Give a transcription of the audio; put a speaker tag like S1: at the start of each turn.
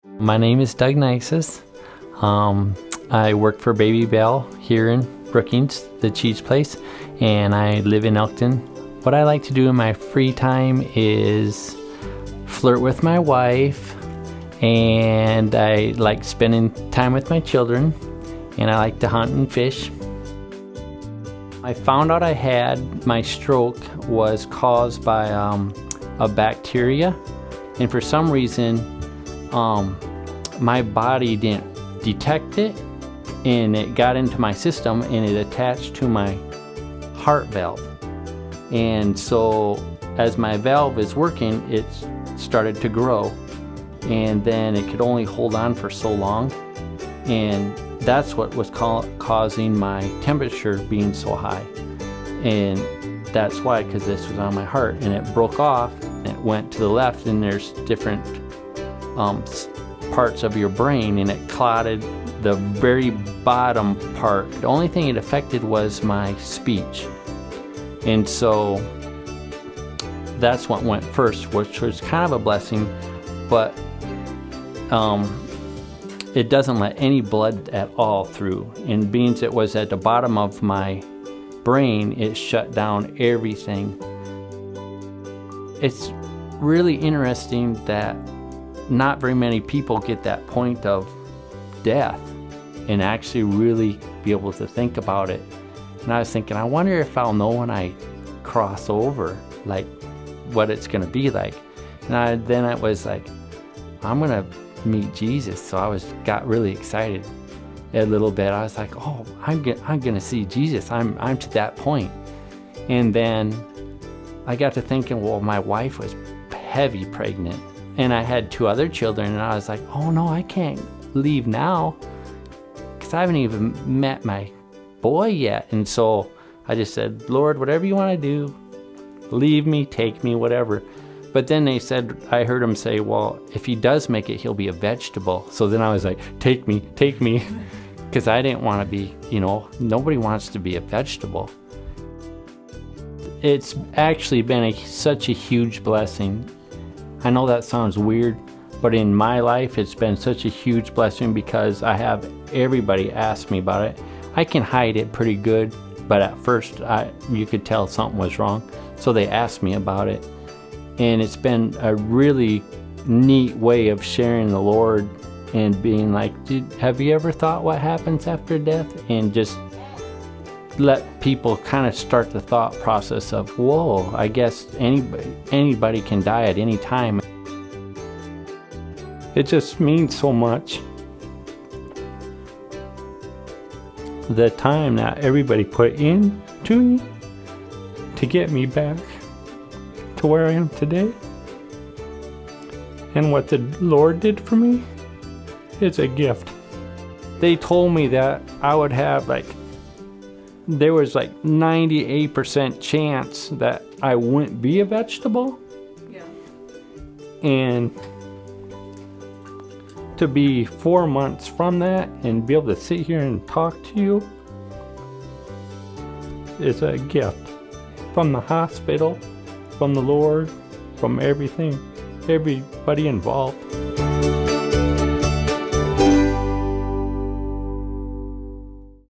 S1: My name is Doug Nisus. I work for Baby Bell here in Brookings, the cheese place, and I live in Elkton. What I like to do in my free time is flirt with my wife, and I like spending time with my children, and I like to hunt and fish. I found out I had my stroke was caused by a bacteria, and for some reason my body didn't detect it, and it got into my system and it attached to my heart valve. And so as my valve is working, it started to grow, and then it could only hold on for so long, and that's what was causing my temperature being so high. And that's why, because this was on my heart, and it broke off and it went to the left, and there's different parts of your brain, and it clotted the very bottom part. The only thing it affected was my speech, and so that's what went first, which was kind of a blessing, but it doesn't let any blood at all through, and being it was at the bottom of my brain, it shut down everything. It's really interesting that not very many people get that point of death and actually really be able to think about it. And I was thinking, I wonder if I'll know when I cross over, like what it's going to be like. And then it was like, I'm going to meet Jesus. So I got really excited a little bit. I was like, oh, I'm going to see Jesus. I'm to that point. And then I got to thinking, well, my wife was heavy pregnant, and I had 2 other children, and I was like, oh no, I can't leave now because I haven't even met my boy yet. And so I just said, Lord, whatever you want to do, leave me, take me, whatever. But then they said, I heard him say, well, if he does make it, he'll be a vegetable. So then I was like, take me, because I didn't want to be, nobody wants to be a vegetable. It's actually been such a huge blessing. I know that sounds weird, but in my life, it's been such a huge blessing because I have everybody ask me about it. I can hide it pretty good, but at first you could tell something was wrong. So they asked me about it. And it's been a really neat way of sharing the Lord and being like, have you ever thought what happens after death? And just let people kind of start the thought process of, whoa, I guess anybody can die at any time. It just means so much. The time that everybody put into me to get me back to where I am today, and what the Lord did for me, it's a gift. They told me that I would have there was 98% chance that I wouldn't be a vegetable.
S2: Yeah.
S1: And to be 4 months from that and be able to sit here and talk to you is a gift from the hospital, from the Lord, from everything, everybody involved.